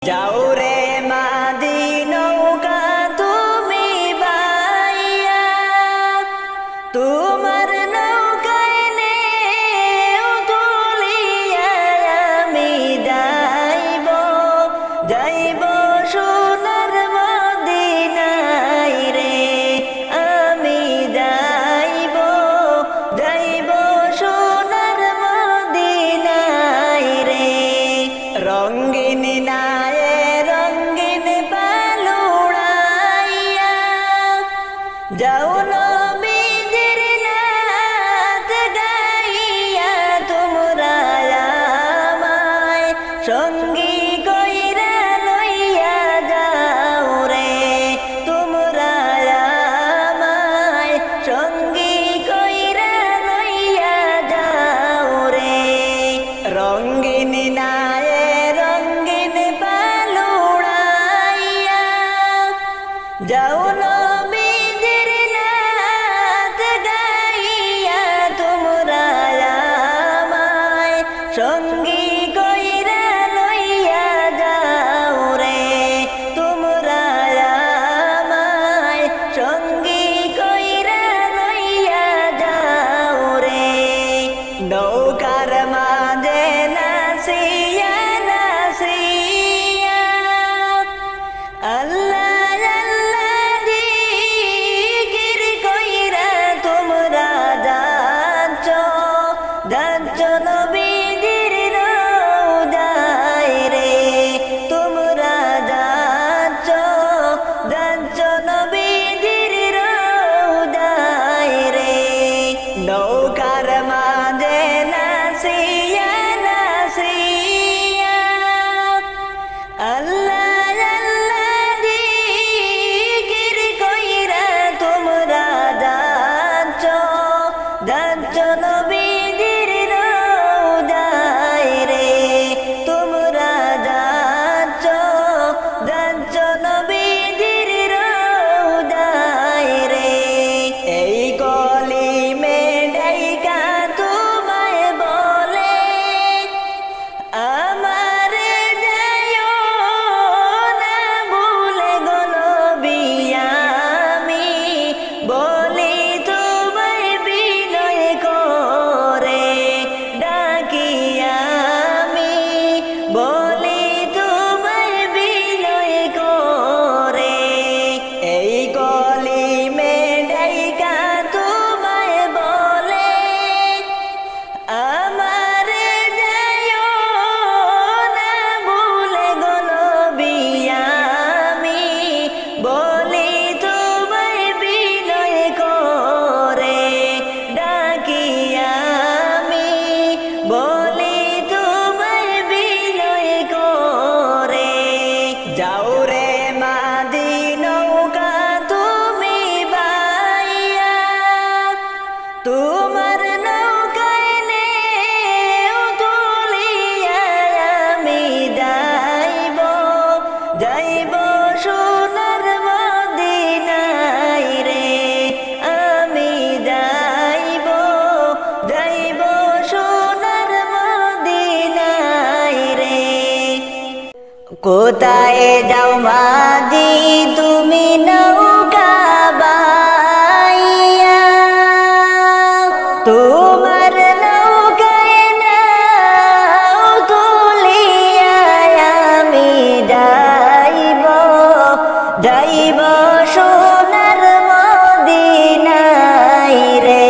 যাও রে মাদি নৌকা তুমি বাইয়া, তোমার নৌকায় নেও তুলিয়া আমি যাইব, যাইব সোনার মদিনায় রে, আমি যাইব, যাইব সোনার মদিনায় রে। রঙ্গিন নায়ে রঙ্গিন পালুড়াইয়া, যাও নবীজির নাচ গাইয়া, তোমরা আমায় সঙ্গী কইরা লইয়া যাও রে, তোমরা আমায় সঙ্গী কইরা লইয়া যাও রে। রঙ্গিন নায়ে রঙ্গিন পালুড়াইয়া, যাও নবীজির নাচ গাইয়া, তোমরা আমায় সঙ্গী কইরা লইয়া যাও রে, তোমরা আমায় সঙ্গী কইরা লইয়া যাও রে। নৌকার মাঝে নাচিয়া নাচিয়া আল্লাহ আল্লাহ জিকির কইরা তোমরা যাচ্ছ, যাচ্ছ নবীজির রওজায় রে, তোমরা যাচ্ছ, যাচ্ছ নবীজির রওজায় রে। নৌকার মাঝে নাচিয়া নাচিয়া আল্লাহ আল্লাহ জিকির কইরা তোমরা যাচ্ছ, যাচ্ছ নবীজির রওজায় রে, তোমরা যাচ্ছ, যাচ্ছ নবীজির রওজায় রে। এই কলিমে ডাইকা তোমায় বলে আমারে যাইও না ভুলে গো নবী, আমি বলি তোমায় বিনয় করে ডাকি, আমি বলি তোমায় বিনয় করে। এই কলিমে ডাইকা তোমায় বলে আমারে যাইও না ভুলে গো নবী, আমি বলি তোমায় বিনয় করে ডাকি, আমি বলি তোমায় বিনয় করে। যাও রে মাদি নৌকা তুমি বাইয়া, তোমার নৌকায় নেও তুলিয়া আমি যাইব, যাইব সোনার মদিনায় রে, আমি যাইব, যাইব সোনার মদিনায় রে। কোথায় যাও মাদি তুমি নৌকা বাইয়া, তোমার নৌকায় নাও তুলিয়া আমি যাইব, যাইব সোনার মদিনায় রে,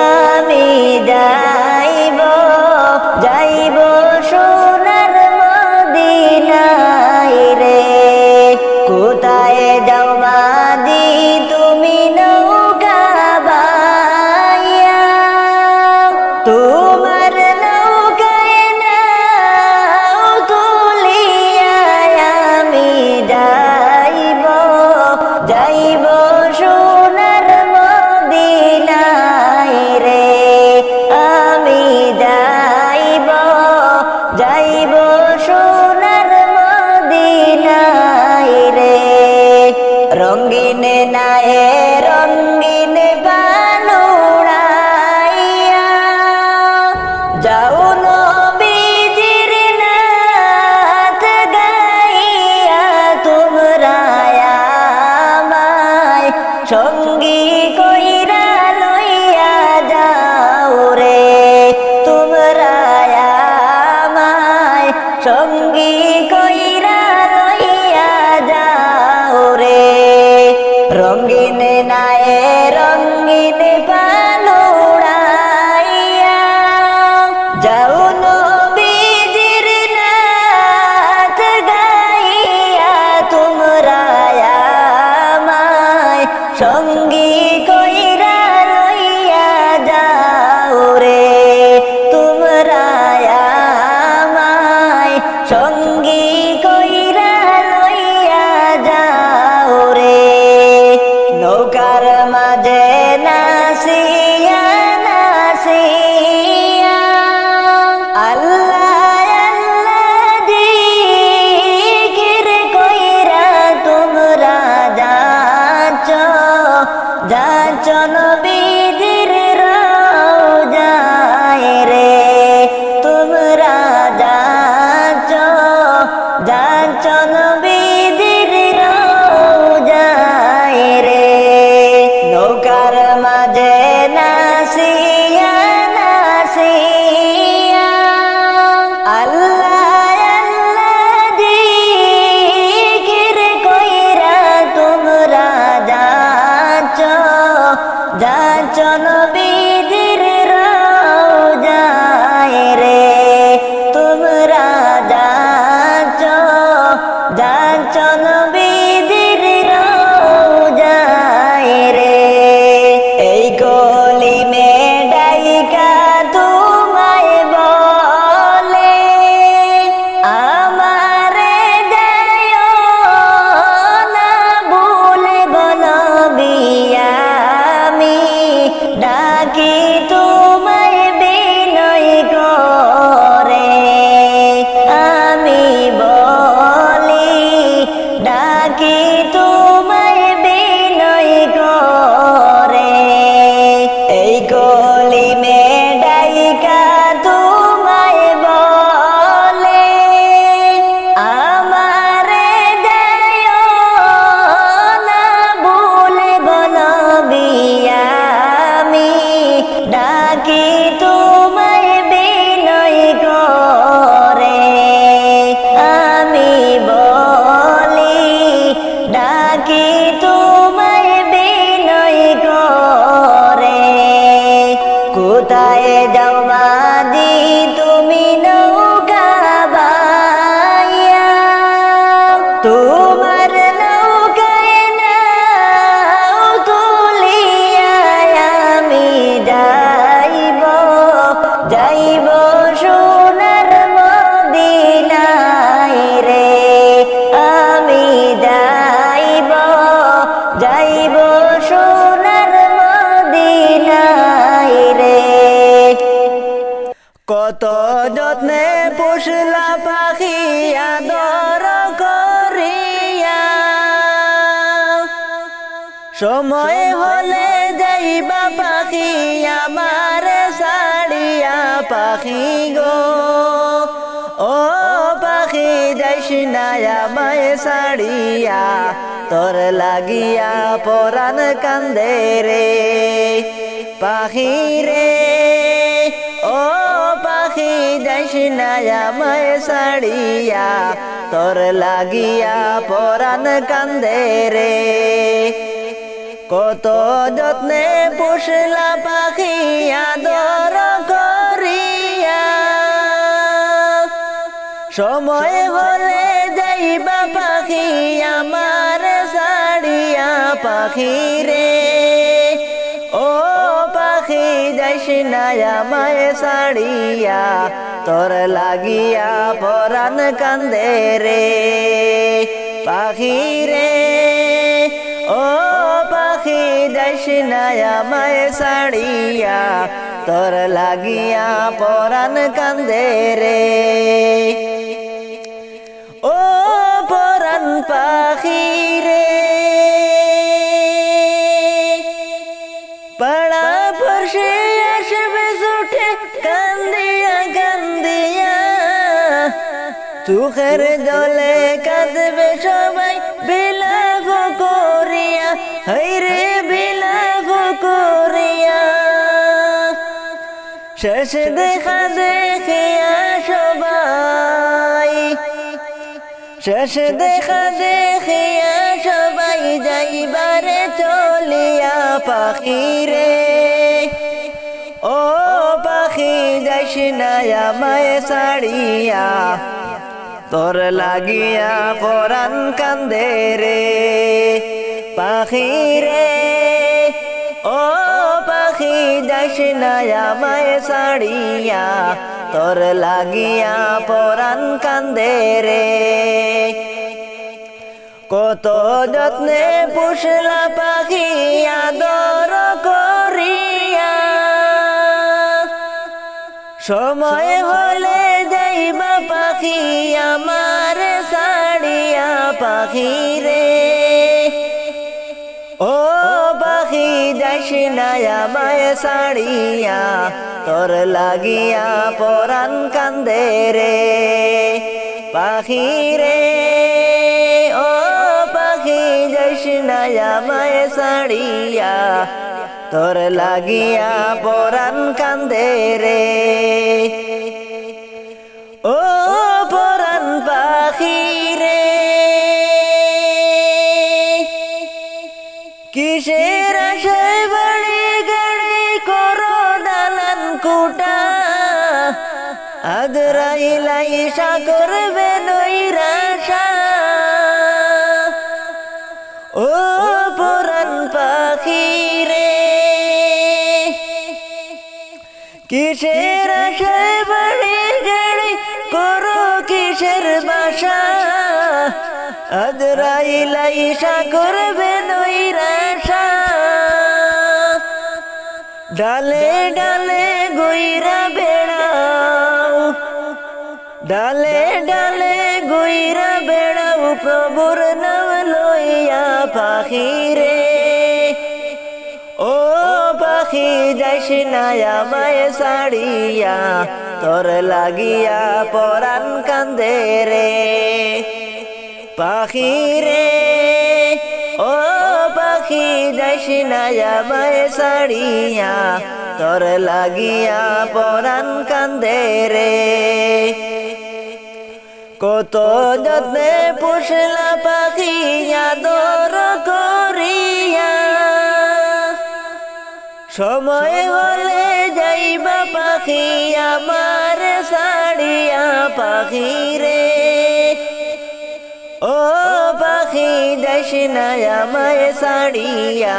আমি যাইব, যাইব সোনার মদিনায় রে। কোথায় যাও মাদি কইরা লইয়া যাও রে রঙিন নায়ে রঙিন পালুড়াইয়া যাও নবীজির নাচ গাইয়া তোমরা আমায় সঙ্গী কইরা লইয়া যাও রে তোমরা আমায় সঙ্গী কইরা লইয়া যাও রে নৌকার মাঝে নাসিয়া নাসিয়া আল্লাহ আল্লাহ জিকির কইরা তোমরা যাচ্ছ যাচ্ছ নবীজির রওজায় রে তোমরা যাচ্ছ যাচ্ছ নবীজির রওজায় রে নৌকার মাঝে নাসিয়া নাসিয়া আল্লাহ আল্লাহ জিকির কইরা তোমরা যাচ্ছ যাচ্ছ নবীজির রওজায় রে তোমরা যাচ্ছ যাচ্ছ নবীজির রওজায় রে এই কলিমে ডাইকা তোমায় বলে আমারে যায়ো না ভুলে গো নবী আমি ডাকি তোমায় বিনয় করে আমি বলি ডাকি তোমায় বিনয় করে এই কলিমে ডাইকা তোমায় বলে আমারে যায়ো না ভুলে গো নবী আমি ডাকি তোমায় বিনয় করে আমি বলি ডাকি তোমায় বিনয় করে কোথায় যাও মাদি তুমি নৌকা বাইয়া তোমার নৌকায় নাও তুলিয়া আমি যাইব যাইব সোনার মদিনায় রে আমি যাইব যাইব সোনার মদিনায় রে কত যত্নে পুষলা পাখি আদর করিয়া সময় হলে যাইবা পাখি আমার সাড়িয়া পাখি গো ও পাখি যাইস না আমায় সাড়িয়া তোর লাগিয়া পরাণ কান্দে রে পাখি রে ও পাখি যাইস না আমায় সাড়িয়া তোর লাগিয়া পরাণ কান্দে রে কত যত্নে পুষলা পাখি আদর করিয়া সময় হলে যাইবা পাখি আমার সাড়িয়া পাখি রে ও পাখি যাইস না আমায় সাড়িয়া তোর লাগিয়া পরাণ কান্দে রে পাখি রে ও পাখি যাইস না আমায় সাড়িয়া তোর লাগিয়া পরাণ কান্দে রে ও পরাণ পাখি রে পাড়া পড়শে আসবে ছুটে কান্দিয়া কান্দিয়া চোখের জলে কাঁদবে সবাই বিলাপ করিয়া হায়রে বিলাপ করিয়া শেষ দেখা দেখিয়া সবাই শেষ দেখা দেখিয়া সবাই যাইবারে চলিয়া পাখিরে ও পাখি যাইস না আমায় ছাড়িয়া তোর লাগিয়া পরাণ কান্দে রে পাখিরে ও পাখি যাইস না আমায় ছাড়িয়া তোর লাগিয়া পরাণ কান্দে রে কত যত্নে পুষলা পাখি আদর করিয়া সময় হলে যাইবা পাখি আমার ছাড়িয়া পাখি রে ও পাখি যাইস না আমায় ছাড়িয়া তোর লাগিয়া পরাণ কান্দে রে পাখি রে ও পাখি যাইস না আমায় ছাড়িয়া তোর লাগিয়া পরাণ কান্দে রে ও পরাণ পাখি রে কিসের আশায় বাড়ি গাড়ি করো দালান কুটা আজরাইল আইসা করবে নৈরাশা ও পরাণ পাখি রে কিসের আশায় বাড়ি গাড়ি করো কিসের বাসা আজরাইল আইসা করবে নৈরাশা ডালে ডালে গইরা বেড়াও ডালে ডালে গইরা বেড়াও প্রভুর নাম লইয়া পাখি রে ও পাখি যাইস না আমায় ছাড়িয়া তোর লাগিয়া পরাণ কান্দে রে পাখি রে ও পাখি যাইস না আমায় ছাড়িয়া তোর লাগিয়া পরাণ কান্দে রে কত যত্নে পুষলা পাখি আদর করিয়া সময় হলে যাইবা পাখি আমার ছাড়িয়া পাখি রে ও পাখি যাইস না আমায় ছাড়িয়া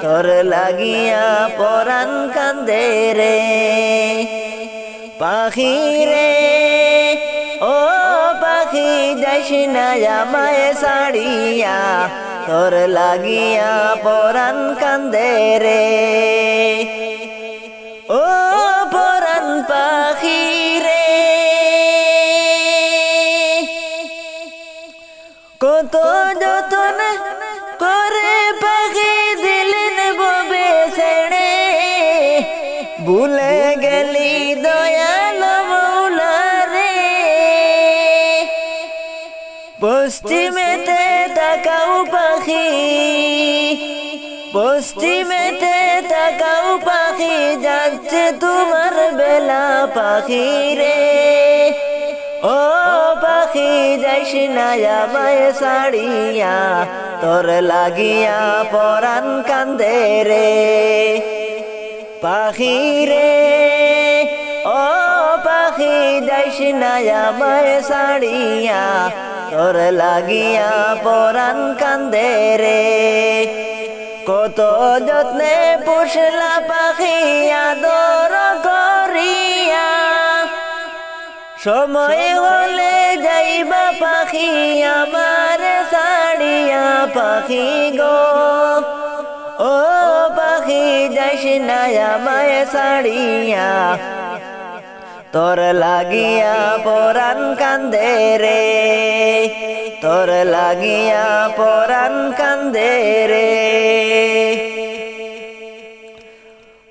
তোর লাগিয়া পরাণ কান্দে রে পাখি রে ও পাখি যাইস না আমায় ছাড়িয়া তোর লাগিয়া পরাণ কান্দে রে ও পরাণ পাখি রে কত যতন করে পাখি দিলেন ববে ছেড়ে ভুলে গেলি দয়াল মৌলা রে পশ্চিমেতে তাকাও পাখি পশ্চিমেতে তাকাও পাখি যাচ্ছে তোমার বেলা পাখি রে ও পাখি যাইস না আমায় ছাড়িয়া তোর লাগিয়া পরাণ কান্দে রে পাখি রে ও পাখি যাইস না আমায় ছাড়িয়া তোর লাগিয়া পরাণ কান্দে রে কত যত্নে পুষলা পাখি আদর করিয়া সময় হলে যাইবা পাখি আমার ছাড়িয়া পাখি গো ও পাখি যাইস না আমায় ছাড়িয়া তোর লাগিয়া পরাণ কান্দে রে তোর লাগিয়া পরাণ কান্দে রে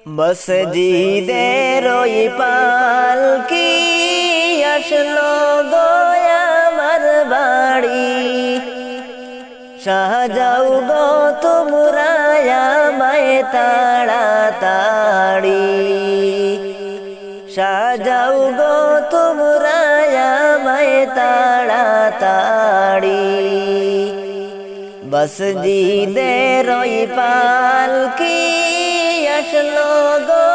মসজিদের ওই পালকি আসলো গো আমার বাড়ি সাজাও গো তোমরা আমায় তাড়াতাড়ি সাজাও গো তোমরা আমায় তাড়াতাড়ি মসজিদের ওই পালকি আসলো গো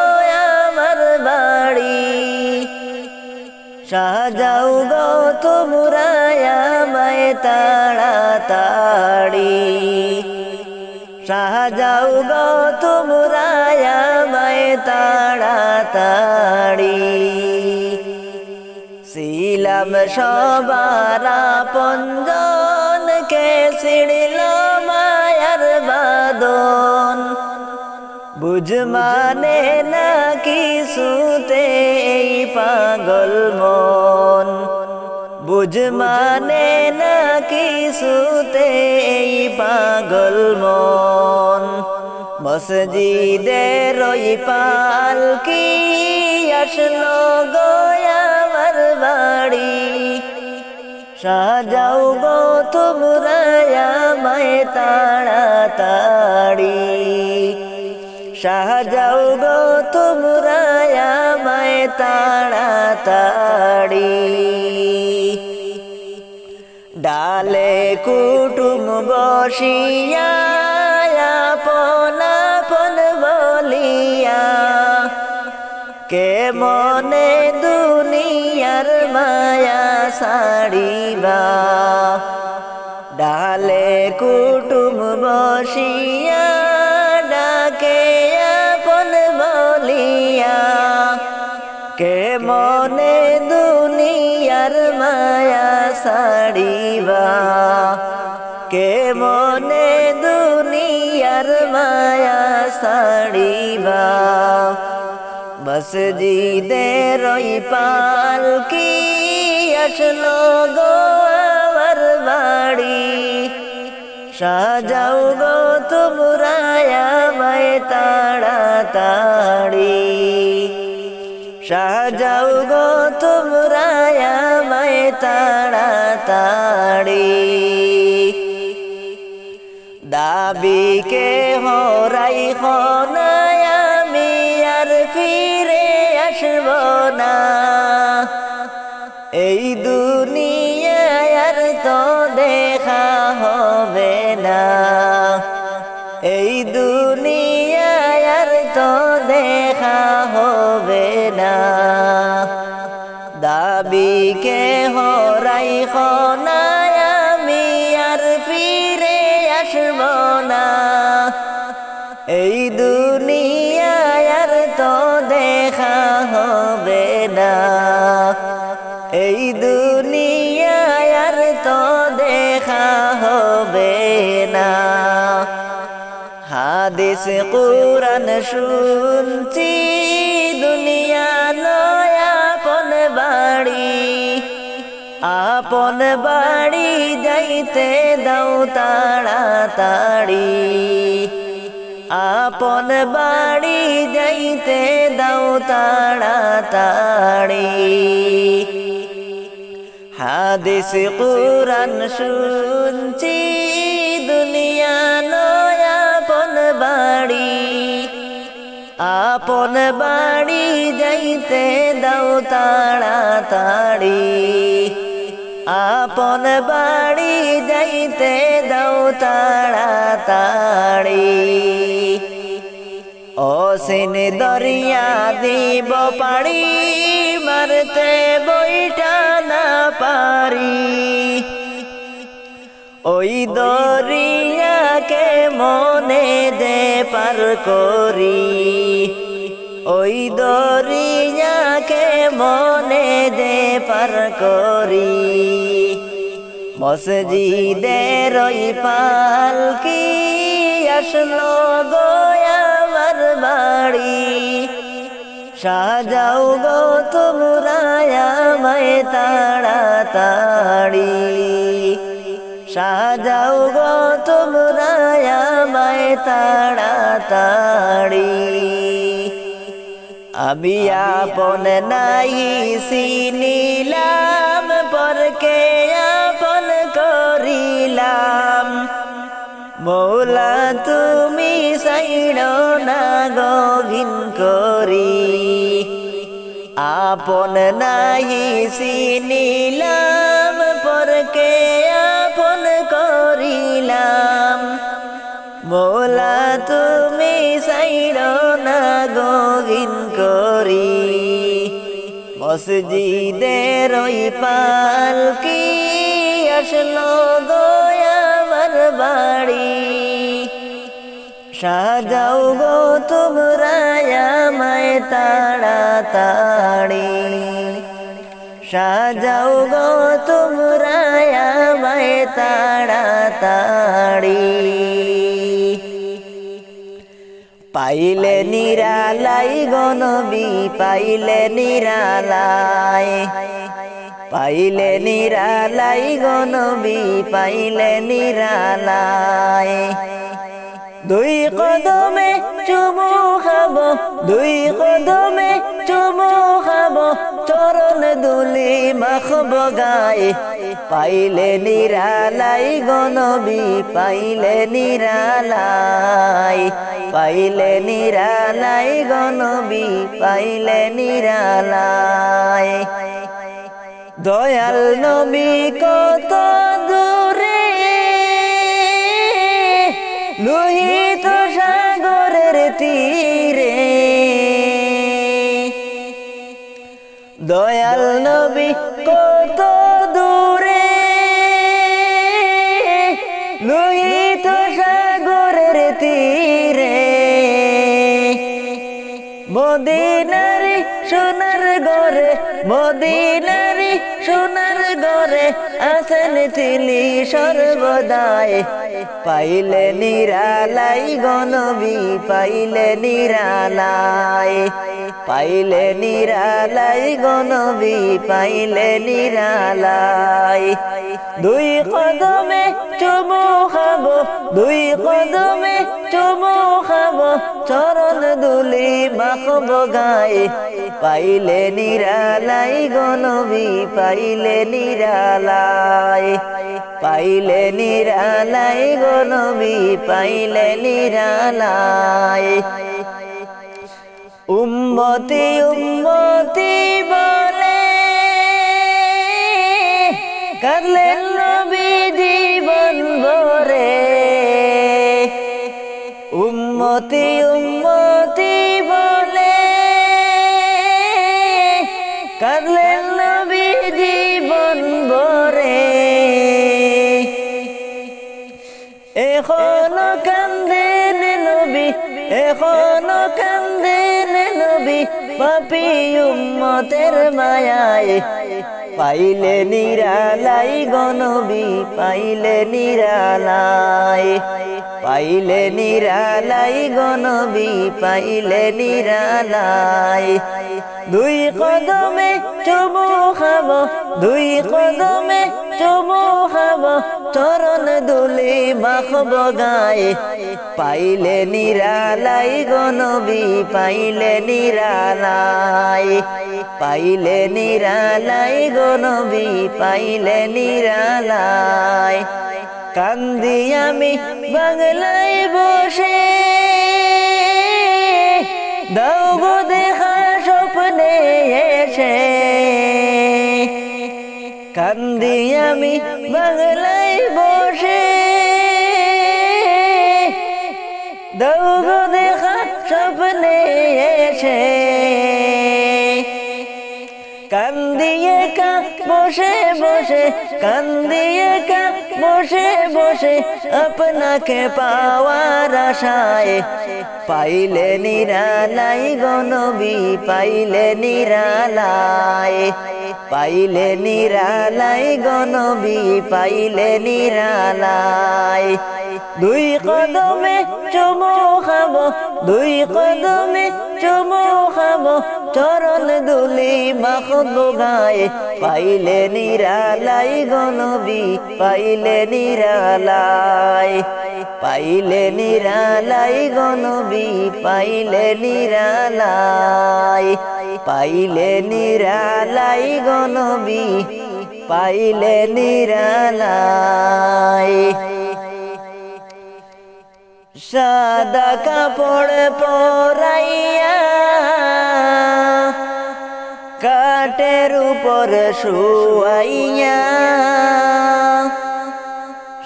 আমার বাড়ি সাজাও গো তোমরা আমায় তাড়াতাড়ি সাজাও গো তোমরা আমায় তাড়াতাড়ি ছিলাম সবার আপনজন কে ছিড়ল মায়ার বাঁধন বুঝ মানে না কিছুতে এই পাগল মন বুঝ মানে না কিছুতে এই পাগল মন মসজিদের ওই পালকি আসলো গো আমার বাড়ি সাজাও গো তোমরা আমায় তাড়াতাড়ি সাজাও গো তোমরা আমায় তাড়াতাড়ি ডালে কুটুম বসিয়া আপন আপন বলিয়া কে মনে দুনিয়ার মায়া ছাড়িবা ডালে কুটুম বসিয়া ডাকে আপন বলিয়া কে মনে দুনিয়ার মায়া ছাড়িবা কে মনে দুনিয়ার মায়া ছাড়িবা মসজিদের ওই পালকি আসলো গো আমার বাড়ি সাজাও গো তোমরা আমায় তাড়াতাড়ি সাজাও গো তোমরা আমায় তাড়াতাড়ি দাবি কে হরাই খনায় আমি আর ফিরে আসব না এই দুনিয়ায় আর তো দেখা হবে না এই দুনিয়ায় আর তো দেখা হবে না দাবি কে হরাই খনায় আমি আর ফিরে আসব না এই দুনিয়ায় আর তো দেখা হবে না এই দুনিয়ায় আর তো দেখা হবে না হাদিস কুরআন শুনছি দুনিয়া নয় আপন বাড়ি যাইতে দাও তাড়াতাড়ি আপন বাড়ি যাইতে দাও তাড়াতাড়ি হাদিস কুরআন শুনছি দুনিয়া নয় আপন বাড়ি যাইতে দাও তাড়াতাড়ি আপন বাড়ি যাইতে দাও তাড়াতাড়ি অসীন দরিয়া দিব পাড়ি মারতে বইটা না পারি ওই দরিয়াকে মনে দে পার করি ওই দরিয়াকে মনে দে পার করি মসজিদের ওই পালকি আসলো গো আমার বাড়ি সাজাও গো তোমরা আমায় তাড়াতাড়ি সাজাও গো তোমরা আমায় তাড়াতাড়ি আমি আপন নাই চিনিলাম পরকে আপন করিলাম মৌলা তুমি সাইড়ো না গভিন করি আপন নাই চিনিলাম পরকে আপন করিলাম মসজিদের ওই পালকি আসলো দয়াবার বাড়ি সাজাও গো তোমরা আমায় তাড়াতাড়ি সাজাও গো তোমরা আমায় তাড়াতাড়ি পাইলে নিরালাই গো নবী পাইলে নিরালাই পাইলে নিরালাই গো নবী পাইলে নিরালাই দুই কদমে চুমু খাবো দুই কদমে চুমু খাবো চরণ দুলি মাখবো গায়ে পাইলে নিরালাই গো নবী পাইলে নিরালাই পাইলে নিরালাই গো নবী পাইলে নিরালাই দয়াল নবী কত দূরে লোহিত সাগরের তীরে দয়াল নবী কত দূরে লোহিত সাগরের তীরে মদিনারি সোনার ঘরে মদিনারি সোনার ঘরে আছেন তিনি সর্বদাই পাইলে নিরালাই গো নবী পাইলে নিরালাই পাইলে নিরালাই গো নবী পাইলে নিরালাই দুই কদমে চুমু খাবো দুই কদমে চুমু খাবো চরণ দুলি মাখবো গায়ে পাইলে নিরালাই গো নবী পাইলে নিরালাই পাইলে নিরালাই গো নবী পাইলে নিরালাই উম্মতি উম্মতি বলে কাঁদলেন নবী জীবন ভরে উম্মতি উম্মতি বলে কাঁদলেন নবী জীবন ভরে এখনো কান্দেন নবী এখনো কান্দেন নবী পাপী উম্মতের মায়ায় পাইলে নিরালাই গো নবী পাইলে নিরালাই পাইলে নিরালাই গো নবী পাইলে নিরালাই দুই কদমে চুমু খাবো দুই কদমে চুমু খাবো চরণ দুলি মাখবো গায়ে পাইলে নিরালাই গো নবী পাইলে নিরালাই পাইলে নিরালাই গো নবী পাইলে নিরালাই কান্দি আমি বাংলায় বসে দাও গো দেখা স্বপ্নে এসে কান্দি আমি বাংলায় বসে দাও গো দেখা স্বপ্নে এসে কান্দিয়ে কা বসে বসে কান্দিয়ে কা বসে বসে আপনাকে পাওয়ার আশায় পাইলে নিরালাই গো নবী পাইলে নিরালাই পাইলে নিরালাই গো নবী পাইলে নিরালাই দুই কদমে চুমু খাবো দুই কদমে চুমু খাবো চরণ দুলি মাখবো গায়ে পাইলে নিরালাই গো নবী পাইলে নিরালাই পাইলে নিরালাই গো নবী পাইলে নিরালাই পাইলে নিরালাই গো নবী পাইলে নিরালাই সাদা কাপড় পরাইয়া কাঠের উপর শুয়াইয়া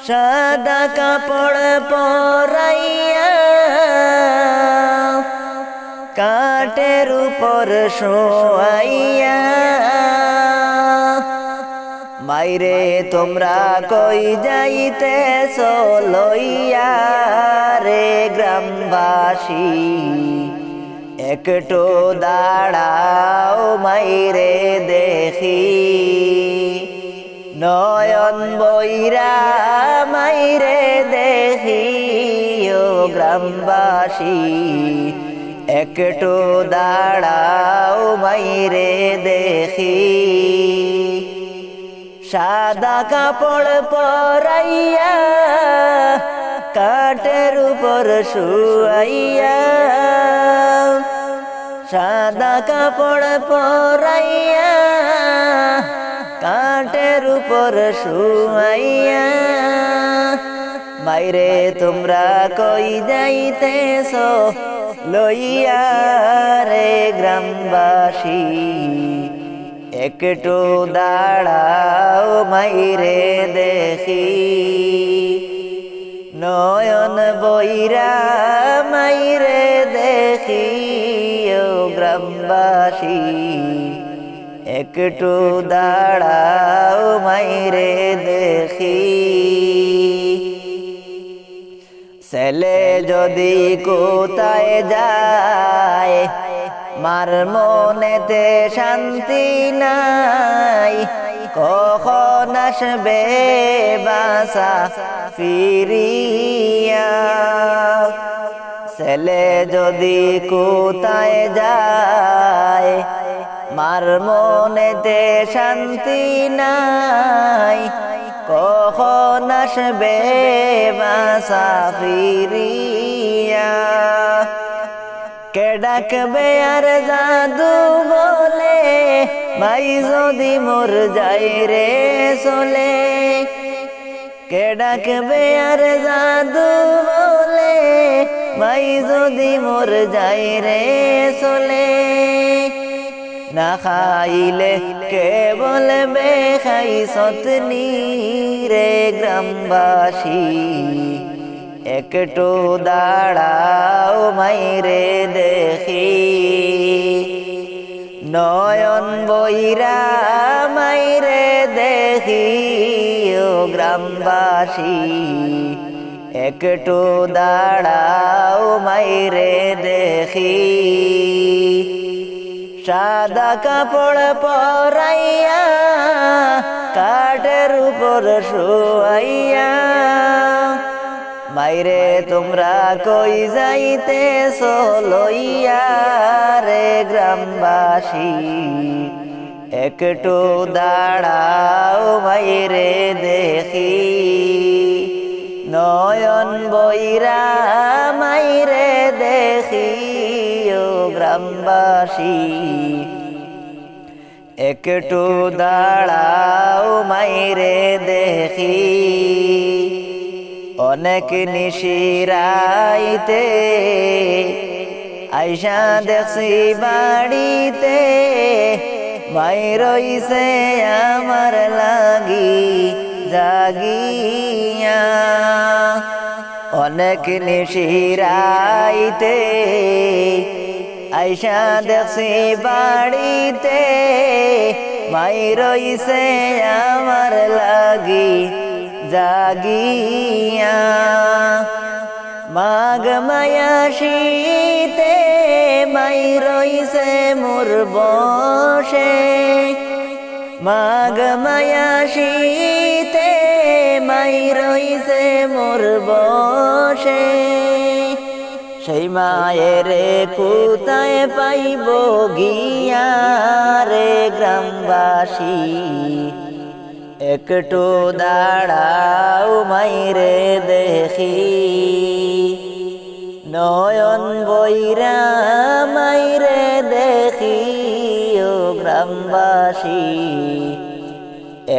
সাদা কাপড় পরাইয়া কাঠের উপর শোয়াইয়া মাইরে তোমরা কই যাইতেছ লইয়া রে গ্রামবাসী একটু দাঁড়াও মাইরে দেখি নয়ন বইরা মাইরে দেখি ও গ্রামবাসী একটু দাঁড়াও মাইরে দেখি সাদা কাপড় পরাইয়া কাঠের উপর শুয়াইয়া সাদা কাপড় পরাইয়া কাঠের উপর শুয়াইয়া মাইরে তোমরা কই যাইতেছ লইয়া রে গ্রামবাসী একটু দাঁড়াও মাইরে দেখি নয়ন বইরা মাইরে দেখি ও গ্রামবাসী একটু দাঁড়াও মাইরে দেখি ছেলে যদি কোথায় যায় মার মনেতে শান্তি নাই কখন আসবে বাসা ফিরিয়া ছেলে যদি কোথায় যায় মার মনেতে শান্তি নাই কখন আসবে বাসা ফিরিয়া কে ডাকবে আর জাদু বলে ভাই যদি মোর যাই রে চলে কে ডাকবে আর জাদু বলে ভাই যদি মোর যাই রে চলে না খাইলে কে বলবে খাই সতনি রে গ্রামবাসী একটু দাঁড়াও মাইরে দেখি নয়ন বইরা মাইরে দেখি ও গ্রামবাসী একটু দাঁড়াও মাইরে দেখি সাদা কাপড় পরাইয়া কাঠের উপর শুয়াইয়া মাইরে তোমরা কই যাইতেছ লইয়া রে গ্রামবাসী একটু দাঁড়াও মাইরে দেখি নয়ন বইরা মাইরে দেখি ও গ্রামবাসী একটু দাঁড়াও মাইরে দেখি অনেক নিশিরাইতে আইসা দেখছি বাড়িতে মাই রইছে আমার লাগি জাগিয়া অনেক নিশিরাইতে আইসা দেখছি বাড়িতে মাই রইছে আমার লাগি জাগিয়া মাঘ মায়া শীতে মাই রইছে মোর বসে মাঘ মায়া শীতে মাই রইছে মোর বসে সেই মায়ের কোথায় পাইব গিয়া রে গ্রামবাসী একটু দাঁড়াও মাইরে দেখি নয়ন বইরা মাইরে দেখি ও গ্রামবাসী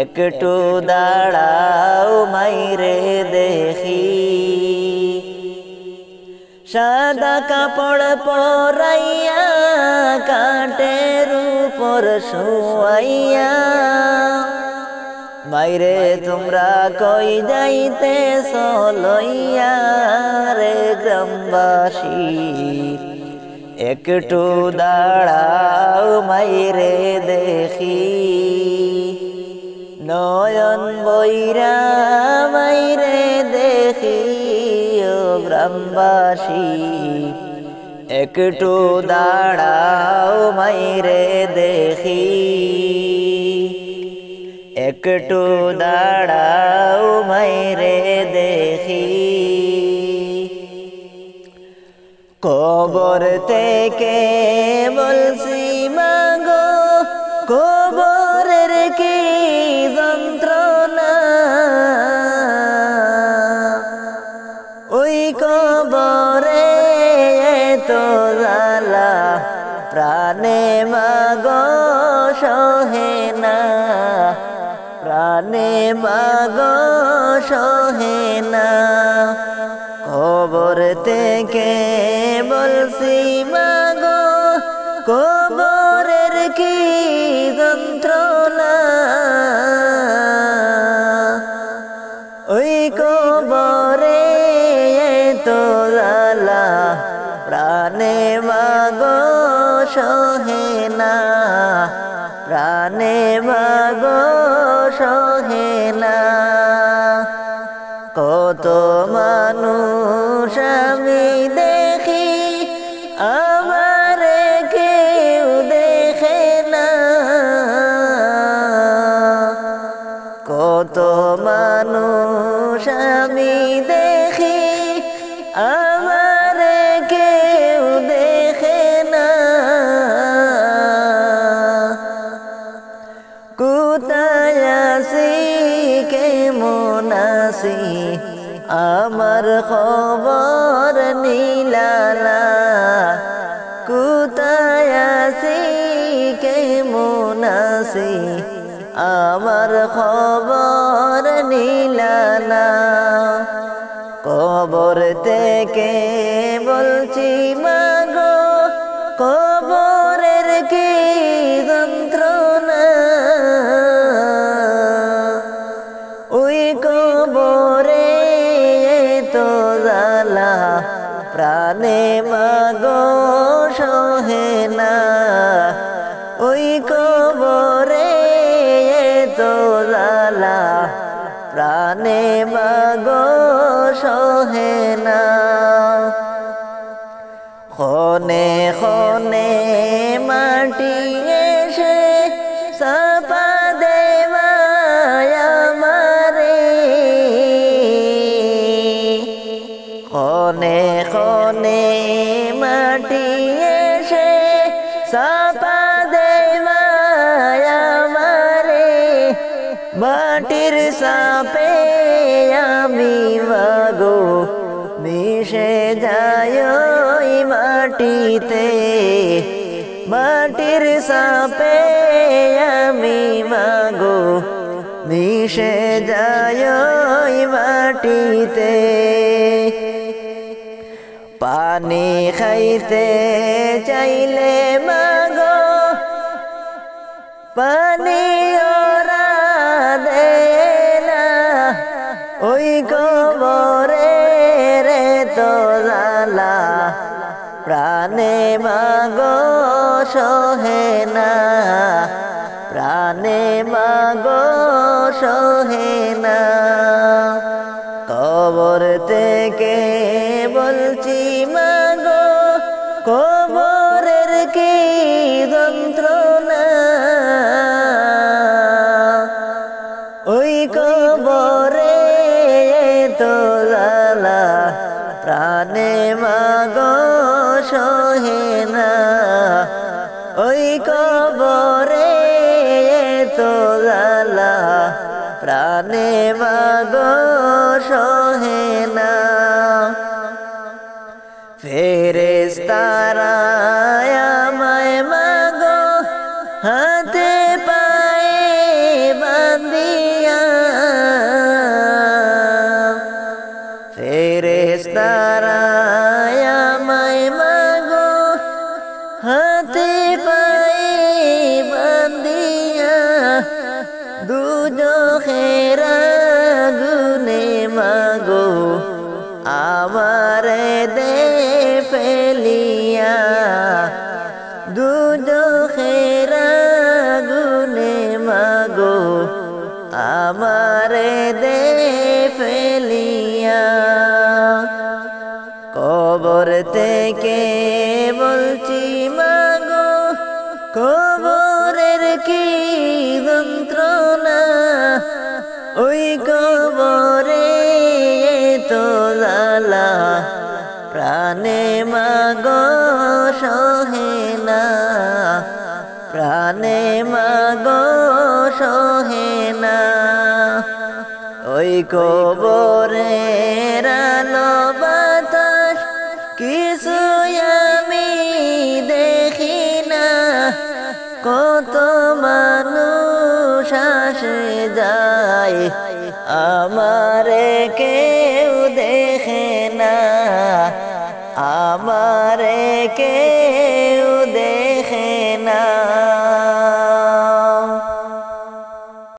একটু দাঁড়াও মাইরে দেখি সাদা কাপড় পরাইয়া কাঠের উপর শুয়াইয়া মাইরে তোমরা কই যাইতেছ লইয়া রে গ্রামবাসী একটু দাঁড়াও মাইরে দেখি নয়ন বৈরা মাইরে দেখি ও গ্রামবাসী একটু দাঁড়াও মাইরে দেখি একটু দাঁড়াও মাইরে দেখি কবর থেকে বলছি মাগো কবরের কি যন্ত্রণা ওই কবরে তো জ্বালা প্রাণে মাগো সহে না প্রাণে মাগো সহে না কবর থেকে বলছি মাগো কবরের কি যন্ত্রণা ওই কবরে তো জ্বালা প্রাণে মাগো সহে না প্রাণে মাগো সহে না কত মানুষ আমি দেখি আমারে কেউ দেখে না কত মানুষ আমি দেখি আমারে কেউ দেখে না কোথায় আছি কেমন আছি আমার খবর নীলালা কোথায় আছি কেমন আছি আমার খবর নীলালা কবর থেকে বলছি মাগো কবরের কি যন্ত্রণা ওই কবরে তো জ্বালা প্রাণে মাগো সহে না ওই কবরে তো জ্বালা প্রাণে মাগো সহে না খনে খনে মাটি এসে চাপা দেওয়ায় আমারে খনে খনে মাটি এসে চাপা দেওয়ায় আমারে মাটির সাপে আমি মাগো মিশে যায় ওই মাটিতে মাটির সাপে আমি মাগো মিশে যায় ওই মাটিতে পানি খাইতে চাইলে মাগো পানি ওরা দে না ওই কবরে রে তো জ্বালা প্রাণে মাগো সহে না প্রাণে মাগো সহে না কবর থেকে বলছি মাগো কবরের কি যন্ত্রণা ওই কবরে তো জ্বালা প্রাণে মাগো সহে না ওই কবরে তো জ্বালা প্রাণে মাগো সহে না ফেরেশতারা আমায় মাগো হাতে পায়ে বান্ধিয়া ফেরেশতারা আমায় মাগো হাতে পায়ে বান্ধিয়া দুজখের আগুনে মাগো আমারে দে ফেলিয়া থেকে বলছি মাগো কবরের কি যন্ত্রণা, ওই কবরে তো জ্বালা প্রাণে মাগো সহে না, প্রাণে মাগো সহে না। ওই কবরের আলো বাতাস কিছু আমি দেখি না, কত মানুষ আসে যায় আমারে কেউ দেখে না, আমারে কেউ